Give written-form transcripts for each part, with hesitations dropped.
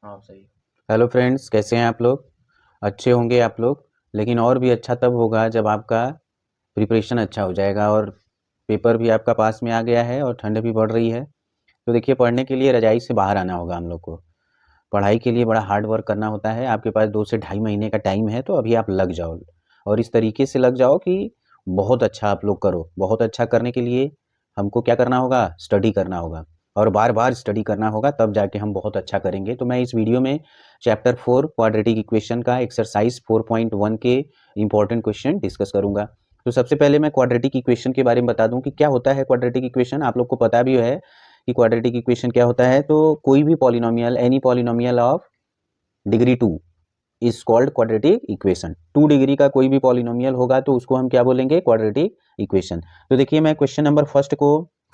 हाँ सही। Hello friends, कैसे हैं आप लोग। अच्छे होंगे आप लोग। लेकिन और भी अच्छा तब होगा जब आपका प्रिपरेशन अच्छा हो जाएगा और पेपर भी आपका पास में आ गया है और ठंड भी बढ़ रही है। तो देखिए, पढ़ने के लिए रजाई से बाहर आना होगा हम लोग को। पढ़ाई के लिए बड़ा हार्ड वर्क करना होता है। आपके पास 2 से ढाई महीने का टाइम है, तो अभी आप लग जाओ और इस तरीके से लग जाओ कि बहुत अच्छा आप लोग करो। बहुत अच्छा करने के लिए हमको क्या करना होगा, स्टडी करना होगा और बार बार स्टडी करना होगा, तब जाके हम बहुत अच्छा करेंगे। तो मैं इस वीडियो में चैप्टर 4 क्वाड्रेटिक इक्वेशन का एक्सरसाइज 4.1 के इंपॉर्टेंट क्वेश्चन डिस्कस करूंगा। तो सबसे पहले मैं क्वाड्रेटिक इक्वेशन के बारे में बता दूं कि क्या होता है क्वाड्रेटिक इक्वेशन। आप लोग को पता भी है कि क्वाड्रेटिक इक्वेशन क्या होता है। तो कोई भी polynomial, any polynomial of degree 2 is called quadratic equation. 2 degree का कोई भी पॉलिनोमियल होगा तो उसको हम क्या बोलेंगे, क्वाड्रेटिक इक्वेशन। तो देखिए, मैं क्वेश्चन नंबर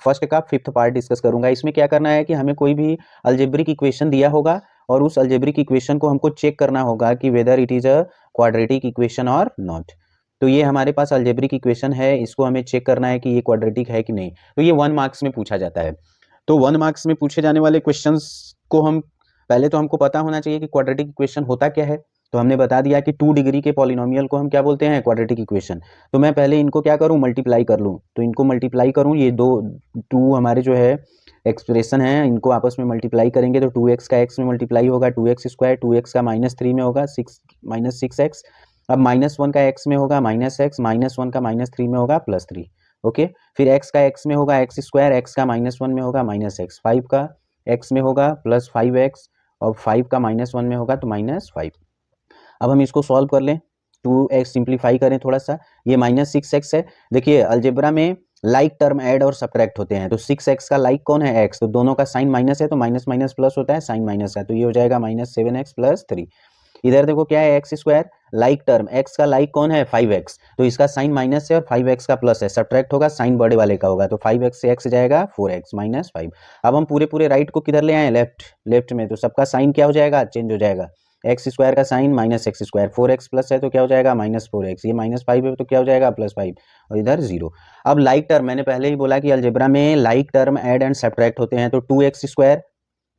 फर्स्ट का फिफ्थ पार्ट डिस्कस करूंगा। इसमें क्या करना है कि हमें कोई भी अलजेब्रिक इक्वेशन दिया होगा और उस अलजेब्रिक इक्वेशन को हमको चेक करना होगा कि whether it is a quadratic equation और नॉट। तो ये हमारे पास अलजेब्रिक इक्वेशन है, इसको हमें चेक करना है कि ये क्वाड्रेटिक है कि नहीं। तो ये 1 मार्क्स में पूछा जाता है। तो 1 मार्क्स में पूछे जाने वाले क्वेश्चंस को हम पहले तो हमको पता होना चाहिए कि क्वाड्रेटिक इक्वेशन होता क्या है। तो हमने बता दिया कि 2 डिग्री के पॉलिनोमियल को हम क्या बोलते हैं, क्वाड्रेटिक इक्वेशन। तो मैं पहले इनको क्या करूं, मल्टीप्लाई कर लूं। तो इनको मल्टीप्लाई करूं, ये दो टू हमारे जो है एक्सप्रेशन है, इनको आपस में मल्टीप्लाई करेंगे तो 2x का x में मल्टीप्लाई होगा 2x², 2x का -3 में होगा 6 अब -1 का x में होगा -x, -1 का -3 में होगा +3। ओके, फिर x का x में होगा x², x का -1 में होगा -x, 5 का x में होगा +5x और 5 का -1 में होगा तो -5। अब हम इसको सॉल्व कर लें, 2x सिंप्लीफाई करें थोड़ा सा, ये -6x है। देखिए, अलजेब्रा में लाइक टर्म ऐड और सब्ट्रैक्ट होते हैं। तो 6x का लाइक कौन है, x, तो दोनों का साइन माइनस है तो माइनस माइनस प्लस होता है, साइन माइनस है तो ये हो जाएगा -7x + 3। इधर देखो क्या है, x², लाइक टर्म, x का लाइक कौन है 5x, तो इसका साइन माइनस है और 5x का प्लस है, सब्ट्रैक्ट होगा, साइन बड़े वाले का होगा, तो 5x से x जाएगा 4x -5। अब हम पूरे पूरे राइट को किधर ले आए, लेफ्ट लेफ्ट में, तो सबका साइन क्या हो जाएगा, चेंज हो जाएगा। x² का साइन -x², 4x प्लस है तो क्या हो जाएगा -4x, ये -5 है तो क्या हो जाएगा +5 और इधर 0। अब लाइक टर्म, मैंने पहले ही बोला कि अलजेब्रा में like term add and subtract होते हैं। तो 2x²,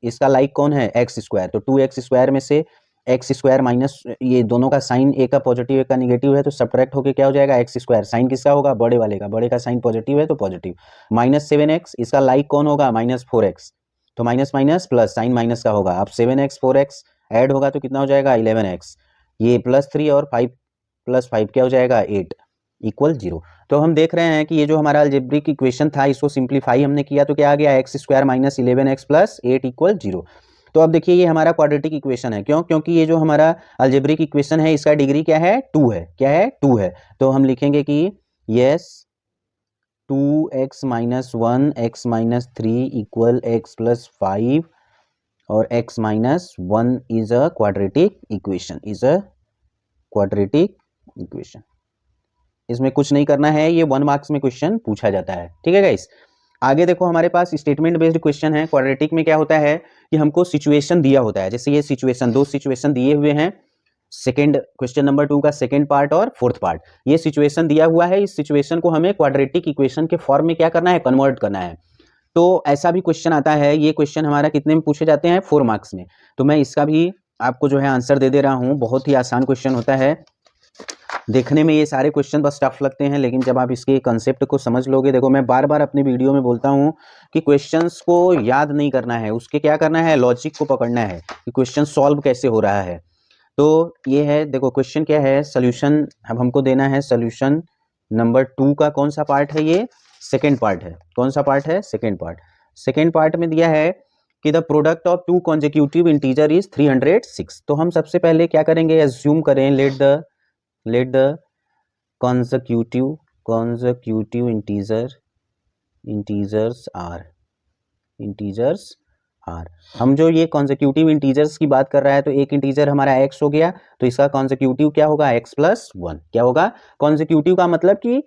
इसका लाइक कौन है x², तो 2x² में से x² माइनस, ये दोनों का साइन, एक का पॉजिटिव एक का निगेटिव है तो सब्ट्रैक्ट होके क्या हो जाएगा x², साइन किसका होगा, बड़े वाले का, बड़े का साइन पॉजिटिव है तो पॉजिटिव। -7x, इसका लाइक कौन होगा, -4x, तो minus minus plus, sign minus का होगा। अब 7x 4x ऐड होगा तो कितना हो जाएगा 11x, ये +3 और 5 + 5 क्या हो जाएगा 8 = 0। तो हम देख रहे हैं कि ये जो हमारा अलजेब्रिक इक्वेशन था, इसको सिंप्लीफाई हमने किया तो क्या आ गया, x² - 11x + 8 = 0। तो अब देखिए, ये हमारा क्वाड्रेटिक इक्वेशन है। क्यों, क्योंकि ये जो हमारा अलजेब्रिक इक्वेशन है, इसका डिग्री क्या है, 2 है। क्या है, 2 है। तो हम लिखेंगे कि यस 2x - 1 x - 3 = x + 5 और x - 1 is a quadratic equation, is a quadratic equation. इसमें कुछ नहीं करना है, ये 1 मार्क्स में क्वेश्चन पूछा जाता है। ठीक है गाइस, आगे देखो, हमारे पास स्टेटमेंट बेस्ड क्वेश्चन है। क्वाड्रेटिक में क्या होता है कि हमको सिचुएशन दिया होता है। जैसे ये सिचुएशन, दो सिचुएशन दिए हुए हैं, सेकंड क्वेश्चन नंबर 2 का सेकंड पार्ट और फोर्थ पार्ट, ये सिचुएशन दिया हुआ है। इस सिचुएशन को हमें क्वाड्रेटिक इक्वेशन के फॉर्म में क्या करना है, कन्वर्ट करना है। तो ऐसा भी क्वेश्चन आता है। ये क्वेश्चन हमारा कितने में पूछे जाते हैं, 4 मार्क्स में। तो मैं इसका भी आपको जो है आंसर दे दे रहा हूं। बहुत ही आसान क्वेश्चन होता है। देखने में ये सारे क्वेश्चन बस टफ लगते हैं, लेकिन जब आप इसके कंसेप्ट को समझ लोगे, देखो मैं बार बार अपनी वीडियो में बोलता हूँ कि क्वेश्चंस को याद नहीं करना है, उसके क्या करना है, लॉजिक को पकड़ना है कि क्वेश्चन सॉल्व कैसे हो रहा है। तो ये है, देखो क्वेश्चन क्या है, सोल्यूशन अब हमको देना है। सोल्यूशन नंबर 2 का कौन सा पार्ट है, ये सेकेंड पार्ट है। कौन सा पार्ट है, सेकेंड पार्ट। सेकेंड पार्ट में दिया है कि the product of 2 consecutive integer is 306। तो हम सबसे पहले क्या करेंगे, एज्यूम करें, लेट द consecutive integers आर। हम जो ये कॉन्जिक्यूटिव इंटीजर्स की बात कर रहा है, तो एक इंटीजर हमारा x हो गया, तो इसका कॉन्जिक्यूटिव क्या होगा, x + 1। क्या होगा, कॉन्जिक्यूटिव का मतलब कि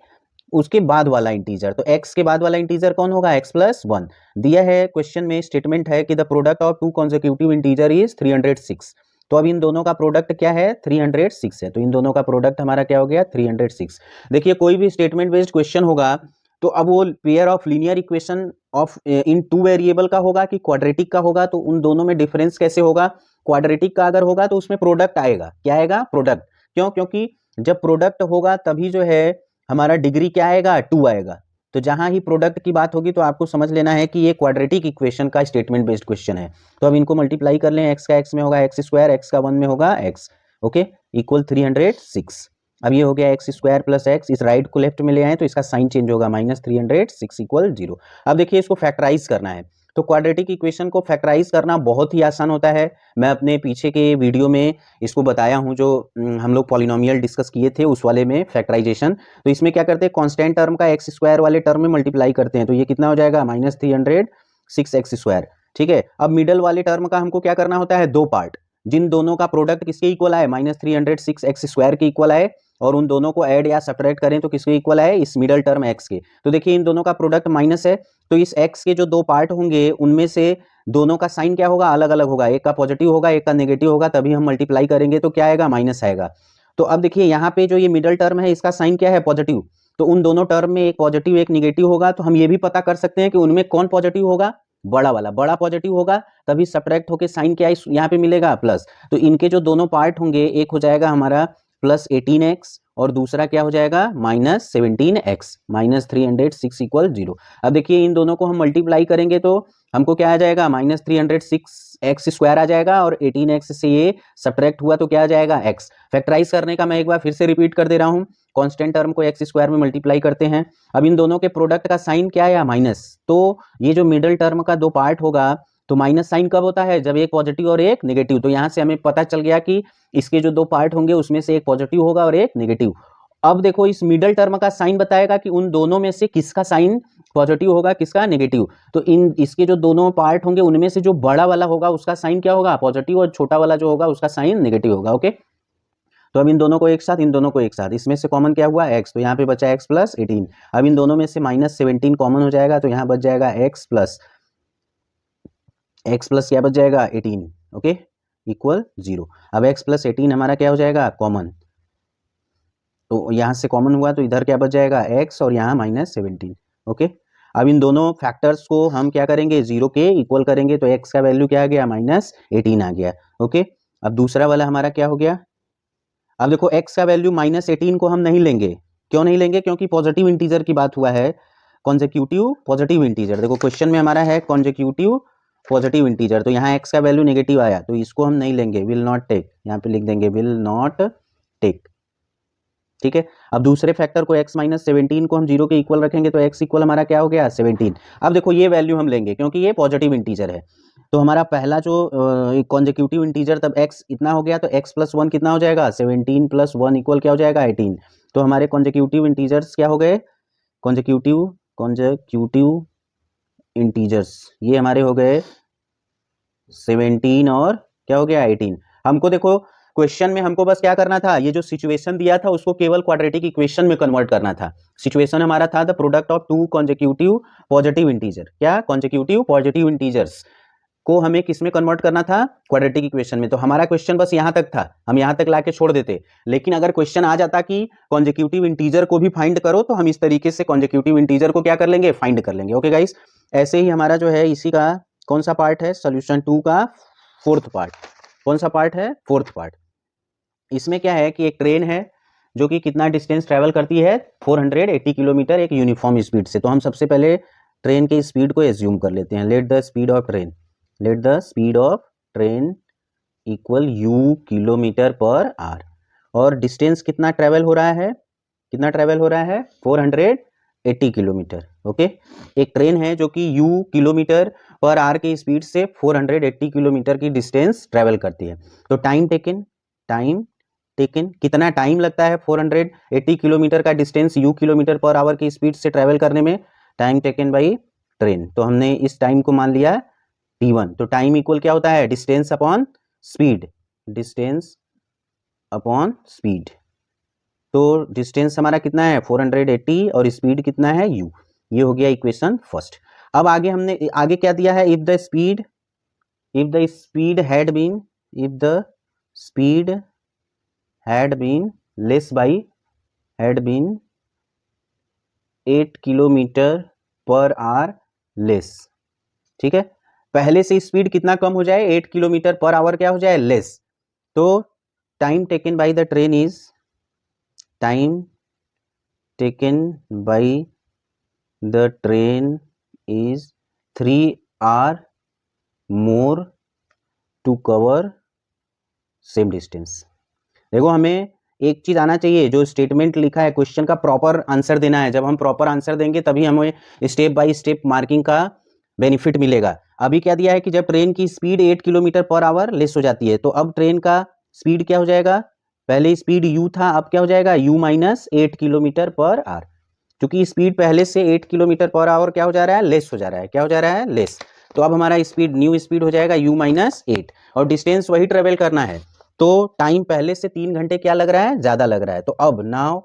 उसके बाद वाला इंटीजर। तो x के बाद वाला इंटीजर कौन होगा, x + 1। दिया है क्वेश्चन में, स्टेटमेंट है कि the product of 2 consecutive integer is 306। तो अब इन दोनों का प्रोडक्ट क्या है, 306 है। तो इन दोनों का प्रोडक्ट हमारा क्या हो गया, 306। देखिए, कोई भी स्टेटमेंट बेस्ड क्वेश्चन होगा तो अब वो pair of linear equation of in 2 variable का होगा कि क्वाड्रेटिक का होगा, तो उन दोनों में डिफरेंस कैसे होगा, क्वाड्रेटिक का अगर होगा तो उसमें प्रोडक्ट आएगा, क्या आएगा, प्रोडक्ट। क्यों, क्योंकि जब प्रोडक्ट होगा तभी जो है हमारा डिग्री क्या आएगा, 2 आएगा। तो जहां ही प्रोडक्ट की बात होगी तो आपको समझ लेना है कि ये क्वाड्रेटिक इक्वेशन का स्टेटमेंट बेस्ड क्वेश्चन है। तो अब इनको मल्टीप्लाई कर लें, एक्स का एक्स में होगा एक्स स्क्वायर, एक्स का 1 में होगा एक्स, ओके, इक्वल 306। अब ये हो गया एक्स स्क्वायर प्लस एक्स, इस राइट को लेफ्ट में ले आए तो इसका साइन चेंज होगा, माइनस 306 इक्वल 0। अब देखिए इसको फैक्टराइज करना है, तो क्वाड्रेटिक इक्वेशन को फैक्टराइज करना बहुत ही आसान होता है। मैं अपने पीछे के वीडियो में इसको बताया हूं, जो हम लोग पॉलिनोमियल डिस्कस किए थे उस वाले में फैक्टराइजेशन। तो इसमें क्या करते हैं, कांस्टेंट टर्म का एक्स स्क्वायर वाले टर्म में मल्टीप्लाई करते हैं, तो ये कितना हो जाएगा, माइनस 306 एक्स स्क्वायर, ठीक है। अब मिडल वाले टर्म का हमको क्या करना होता है, दो पार्ट, जिन दोनों का प्रोडक्ट किसके इक्वल आए, माइनस 306 एक्स स्क्वायर के इक्वल आए, और उन दोनों को ऐड या सब्ट्रैक्ट करें तो किसके इक्वल आए, इस मिडल टर्म एक्स के। तो देखिए इन दोनों का प्रोडक्ट माइनस है, तो इस एक्स के जो दो पार्ट होंगे उनमें से दोनों का साइन क्या होगा, अलग अलग होगा, एक का पॉजिटिव होगा एक का नेगेटिव होगा, तभी हम मल्टीप्लाई करेंगे तो क्या आएगा, माइनस आएगा। तो अब देखिए यहाँ पे जो ये मिडल टर्म है इसका साइन क्या है, पॉजिटिव, तो उन दोनों टर्म में एक पॉजिटिव एक निगेटिव होगा, तो हम ये भी पता कर सकते हैं कि उनमें कौन पॉजिटिव होगा, बड़ा वाला, बड़ा पॉजिटिव होगा, तभी सब्ट्रैक्ट होके साइन क्या यहाँ पे मिलेगा, प्लस। तो इनके जो दोनों पार्ट होंगे, एक हो जाएगा हमारा प्लस 18x और दूसरा क्या हो जाएगा, माइनस 17x, माइनस 306 इक्वल 0। अब देखिए इन दोनों को हम मल्टीप्लाई करेंगे तो हमको क्या आ जाएगा, माइनस 306 एक्स स्क्वायर आ जाएगा, और 18x से ये सब्ट्रैक्ट हुआ तो क्या आ जाएगा, x। फैक्टराइज करने का मैं एक बार फिर से रिपीट कर दे रहा हूँ, कांस्टेंट टर्म को एक्स स्क्वायर में मल्टीप्लाई करते हैं। अब इन दोनों के प्रोडक्ट का साइन क्या है, माइनस, तो ये जो मिडल टर्म का दो पार्ट होगा तो माइनस साइन कब होता है, जब एक पॉजिटिव और एक नेगेटिव। तो यहां से हमें पता चल गया कि इसके जो दो पार्ट होंगे उसमें से एक पॉजिटिव होगा और एक नेगेटिव। अब देखो इस मिडल टर्म का साइन बताएगा कि उन दोनों में से किसका साइन पॉजिटिव होगा किसका नेगेटिव। तो इन इसके जो दोनों पार्ट होंगे उनमें से जो बड़ा वाला होगा उसका साइन क्या होगा, पॉजिटिव, और छोटा वाला जो होगा उसका साइन नेगेटिव होगा, ओके। तो अब इन दोनों को एक साथ, इन दोनों को एक साथ, इसमें से कॉमन क्या हुआ, x, तो यहाँ पे बचा x प्लस 18। अब इन दोनों में से माइनस 17 कॉमन हो जाएगा, तो यहाँ बच जाएगा x प्लस क्या बच जाएगा, 18, ओके, इक्वल 0। अब x प्लस 18 हमारा क्या हो जाएगा, कॉमन, तो यहाँ से कॉमन हुआ तो इधर क्या बच जाएगा, x, और यहाँ माइनस 17, ओके। अब इन दोनों फैक्टर्स को हम क्या करेंगे, 0 के इक्वल करेंगे, तो x का वैल्यू क्या आ गया, माइनस 18 आ गया, ओके। अब दूसरा वाला हमारा क्या हो गया, अब देखो x का वैल्यू माइनस 18 को हम नहीं लेंगे, क्यों नहीं लेंगे, क्योंकि पॉजिटिव इंटीजर की बात हुआ है, कॉन्जिक्यूटिव पॉजिटिव इंटीजर। देखो क्वेश्चन में हमारा है कॉन्जिक्यूटिव पॉजिटिव इंटीजर, तो यहाँ x का वैल्यू नेगेटिव आया तो इसको हम नहीं लेंगे, विल नॉट टेक, यहाँ पे लिख देंगे विल नॉट टेक, ठीक है। अब दूसरे फैक्टर को x माइनस 17 को हम 0 के इक्वल रखेंगे, तो x इक्वल हमारा क्या हो गया, 17। अब देखो ये वैल्यू हम लेंगे क्योंकि ये पॉजिटिव इंटीजर है, तो हमारा पहला जो कॉन्जिक्यूटिव इंटीजर तब x इतना हो गया, तो x प्लस 1 कितना हो जाएगा, 17 प्लस 1 इक्वल क्या हो जाएगा, 18। तो हमारे कॉन्जिक्यूटिव इंटीजर्स क्या हो गए, कॉन्जिक्यूटिव इंटीजर्स ये हमारे हो गए 17 और क्या हो गया, 18। हमको देखो क्वेश्चन में हमको बस क्या करना था, ये जो सिचुएशन दिया था उसको केवल क्वाड्रेटिक इक्वेशन में कन्वर्ट करना था। सिचुएशन हमारा था the product of two consecutive positive integer, क्या, कॉन्जिक्यूटिव पॉजिटिव इंटीजर्स को हमें किस में कन्वर्ट करना था, क्वाड्रेटिक इक्वेशन में। तो हमारा क्वेश्चन बस यहाँ तक था, हम यहाँ तक लाके छोड़ देते। लेकिन अगर क्वेश्चन आ जाता कि कॉन्जिक्यूटिव इंटीजर को भी फाइंड करो, तो हम इस तरीके से कॉन्जिक्यूटिव इंटीजर को क्या कर लेंगे, फाइंड कर लेंगे, ओके गाइस। ऐसे ही हमारा जो है इसी का कौन सा पार्ट है, सोल्यूशन 2 का फोर्थ पार्ट, कौन सा पार्ट है, फोर्थ पार्ट। इसमें क्या है कि एक ट्रेन है जो कि कितना डिस्टेंस ट्रेवल करती है, 480 किलोमीटर एक यूनिफॉर्म स्पीड से। तो हम सबसे पहले ट्रेन की स्पीड को एज्यूम कर लेते हैं, let the speed of train, let the speed of train equal u kilometre per our, और डिस्टेंस कितना ट्रेवल हो रहा है, कितना ट्रेवल हो रहा है, 480 किलोमीटर, ओके। एक ट्रेन है जो कि u किलोमीटर पर आवर की स्पीड से 480 किलोमीटर की डिस्टेंस ट्रेवल करती है। तो टाइम टेकन कितना टाइम लगता है 480 किलोमीटर का distance u kilometre per our की स्पीड से ट्रेवल करने में, टाइम टेकन बाई ट्रेन। तो हमने इस टाइम को मान लिया t1। तो टाइम इक्वल क्या होता है, distance upon speed, distance upon speed. तो डिस्टेंस हमारा कितना है 480 और स्पीड कितना है u। ये हो गया इक्वेशन फर्स्ट। अब आगे हमने आगे क्या दिया है, if the speed had been less by 8 kilometre per hour less, ठीक है। पहले से स्पीड कितना कम हो जाए, 8 किलोमीटर पर आवर क्या हो जाए, लेस। तो time taken by the train is, time taken by the train is 3 hour more to cover same distance. देखो हमें एक चीज आना चाहिए, जो स्टेटमेंट लिखा है क्वेश्चन का प्रॉपर आंसर देना है। जब हम प्रॉपर आंसर देंगे तभी हमें स्टेप बाय स्टेप मार्किंग का बेनिफिट मिलेगा। अभी क्या दिया है कि जब ट्रेन की speed 8 kilometre per hour less हो जाती है, तो अब ट्रेन का स्पीड क्या हो जाएगा, पहले स्पीड u था, अब क्या हो जाएगा u minus 8 kilometre per our. क्योंकि स्पीड पहले से 8 किलोमीटर पर आवर क्या हो जा रहा है, लेस हो जा रहा है। क्या हो जा रहा है, लेस। तो अब हमारा स्पीड, न्यू स्पीड हो जाएगा u माइनस 8, और डिस्टेंस वही ट्रेवल करना है। तो टाइम पहले से 3 घंटे क्या लग रहा है, ज्यादा लग रहा है। तो अब now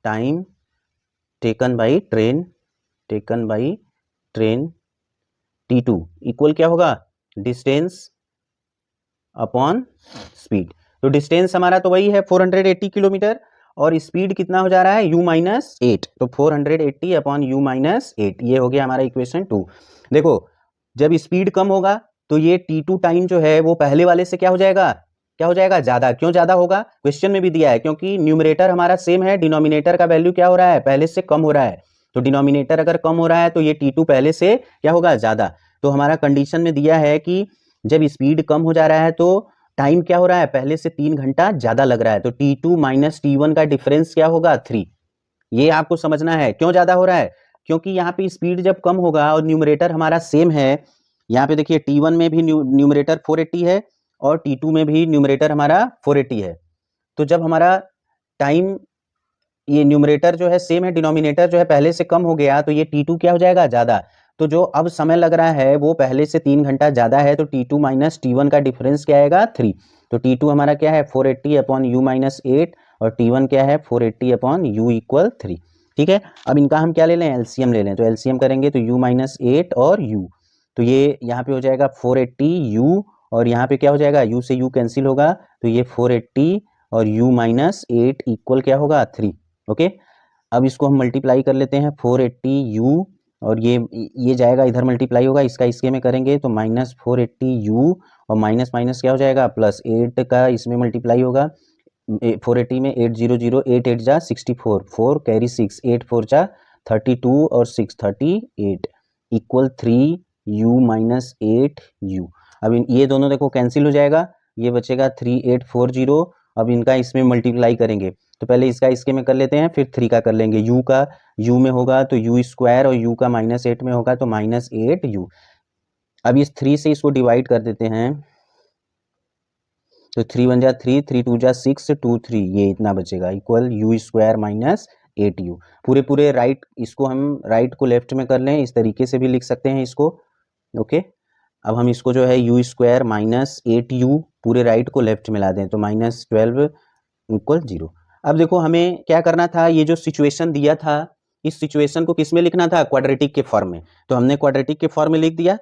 time taken by train t2 equal क्या होगा, डिस्टेंस अपॉन स्पीड। तो डिस्टेंस हमारा तो वही है 480 किलोमीटर, और स्पीड कितना हो जा रहा है, u माइनस 8। तो 480 अपॉन u माइनस 8, ये हो गया हमारा इक्वेशन 2। देखो जब स्पीड कम होगा तो ये t2 टाइम जो है वो पहले वाले से क्या हो जाएगा, ज्यादा। क्यों ज्यादा होगा, क्वेश्चन में भी दिया है, क्योंकि न्यूमरेटर हमारा सेम है, डिनोमिनेटर का वैल्यू क्या हो रहा है, पहले से कम हो रहा है। तो डिनोमिनेटर अगर कम हो रहा है तो ये t2 पहले से क्या होगा, ज्यादा। तो हमारा कंडीशन में दिया है कि जब स्पीड कम हो जा रहा है तो टाइम क्या हो रहा है, पहले से 3 घंटा ज्यादा लग रहा है। तो t2 माइनस t1 का डिफरेंस क्या होगा, 3। ये आपको समझना है क्यों ज्यादा हो रहा है, क्योंकि यहाँ पे स्पीड जब कम होगा और न्यूमरेटर हमारा सेम है। यहाँ पे देखिए t1 में भी न्यूमरेटर 480 है और t2 में भी न्यूमरेटर हमारा 480 है। तो जब हमारा टाइम, ये न्यूमरेटर जो है सेम है, डिनोमिनेटर जो है पहले से कम हो गया, तो ये t2 क्या हो जाएगा, ज्यादा। तो जो अब समय लग रहा है वो पहले से 3 घंटा ज्यादा है। तो t2 माइनस t1 का डिफरेंस क्या आएगा, 3। तो t2 हमारा क्या है, 480 अपॉन u माइनस 8, और t1 क्या है, 480 अपॉन u इक्वल 3। ठीक है, अब इनका हम क्या ले लें, एलसीएम ले लें। तो एलसीएम करेंगे तो u माइनस 8 और u, तो ये यहाँ पे हो जाएगा 480 u, और यहाँ पे क्या हो जाएगा, u से u कैंसिल होगा, तो ये 480 और u माइनस 8 इक्वल क्या होगा, 3। ओके, अब इसको हम मल्टीप्लाई कर लेते हैं, 480 u, और ये जाएगा इधर, मल्टीप्लाई होगा, इसका इसके में करेंगे तो माइनस 480 u, और माइनस माइनस क्या हो जाएगा, प्लस 8 का इसमें मल्टीप्लाई होगा। 480 में 8 0 0, 8 8 जा 64, 4 कैरी 6, 8 4 जा 32, और 6 38 इक्वल 3 u माइनस 8 u। अब ये दोनों देखो कैंसिल हो जाएगा, ये बचेगा 3840। अब इनका इसमें मल्टीप्लाई करेंगे, तो पहले इसका इसके में कर लेते हैं, फिर 3 का कर लेंगे। u का u में होगा तो u स्क्वायर, और u का माइनस 8 में होगा तो माइनस 8u। अब इस 3 से इसको डिवाइड कर देते हैं, तो 3 1 जा 3, 3 2 जा 6, 2 3, ये इतना बचेगा, equal u square minus 8u। पूरे पूरे राइट, इसको हम राइट को लेफ्ट में कर लें, इस तरीके से भी लिख सकते हैं इसको। ओके, अब हम इसको जो है u स्क्वायर माइनस 8u पूरे राइट को लेफ्ट में ला दें, तो माइनस 12 इक्वल 0। अब देखो हमें क्या करना था, ये जो सिचुएशन दिया था, इस सिचुएशन को किस में लिखना था, क्वाड्रेटिक के फॉर्म में। तो हमने क्वाड्रेटिक के फॉर्म में लिख दिया,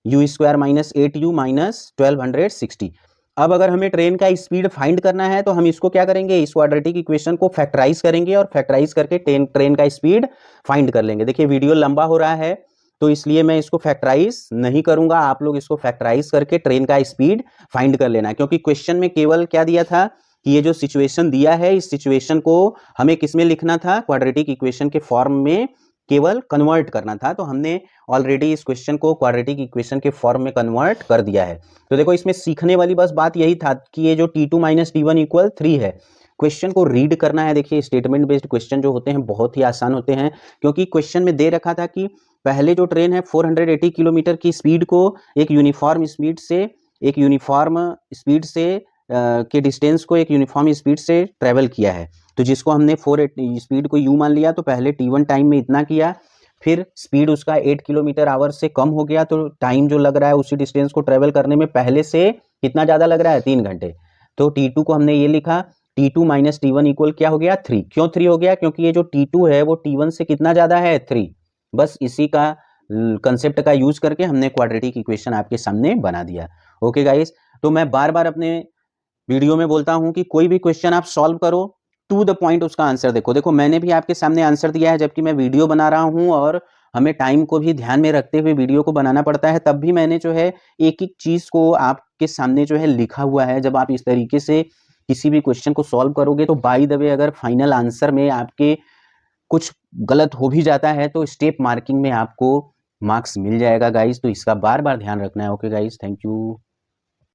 u square minus 8u minus 1260। अब अगर हमें ट्रेन का स्पीड फाइंड करना है तो हम इसको क्या करेंगे, इस क्वाड्रेटिक इक्वेशन को फैक्टराइज करेंगे, और फैक्टराइज करके ट्रेन का स्पीड फाइंड कर लेंगे। देखिए वीडियो लंबा हो रहा है तो इसलिए मैं इसको फैक्टराइज नहीं करूंगा, आप लोग इसको फैक्टराइज करके ट्रेन का स्पीड फाइंड कर लेना। क्योंकि क्वेश्चन में केवल क्या दिया था कि ये जो सिचुएशन दिया है, इस सिचुएशन को हमें किसमें लिखना था, क्वाड्रेटिक इक्वेशन के फॉर्म में केवल कन्वर्ट करना था। तो हमने ऑलरेडी इस क्वेश्चन को क्वाड्रेटिक इक्वेशन के फॉर्म में कन्वर्ट कर दिया है। तो देखो इसमें सीखने वाली बस बात यही था कि ये जो t2 माइनस t1 इक्वल 3 है, क्वेश्चन को रीड करना है। देखिए स्टेटमेंट बेस्ड क्वेश्चन जो होते हैं बहुत ही आसान होते हैं, क्योंकि क्वेश्चन में दे रखा था कि पहले जो ट्रेन है 480 किलोमीटर की स्पीड को एक यूनिफॉर्म स्पीड से के डिस्टेंस को एक यूनिफॉर्म स्पीड से ट्रेवल किया है। तो जिसको हमने 480 स्पीड को u मान लिया, तो पहले t1 टाइम में इतना किया, फिर स्पीड उसका 8 किलोमीटर आवर से कम हो गया, तो टाइम जो लग रहा है उसी डिस्टेंस को ट्रेवल करने में पहले से कितना ज़्यादा लग रहा है, 3 घंटे। तो t2 को हमने ये लिखा, t2 माइनस t1 इक्वल क्या हो गया, 3। क्यों 3 हो गया, क्योंकि ये जो t2 है वो t1 से कितना ज़्यादा है, 3। बस इसी का कंसेप्ट का यूज करके हमने क्वाड्रेटिक इक्वेशन आपके सामने बना दिया। ओके गाइस, तो मैं बार बार अपने वीडियो में बोलता हूं कि कोई भी क्वेश्चन आप सॉल्व करो, टू द पॉइंट उसका आंसर देखो। देखो मैंने भी आपके सामने आंसर दिया है जबकि मैं वीडियो बना रहा हूं, और हमें टाइम को भी ध्यान में रखते हुए वीडियो को बनाना पड़ता है, तब भी मैंने जो है एक-एक चीज़ को आपके सामने जो है लिखा हुआ है। जब आप इस तरीके से किसी भी क्वेश्चन को सॉल्व करोगे तो बाय द वे अगर फाइनल आंसर में आपके कुछ गलत हो भी जाता है तो स्टेप मार्किंग में आपको मार्क्स मिल जाएगा गाइस, तो इसका बार-बार ध्यान रखना है। Okay guys, thank you.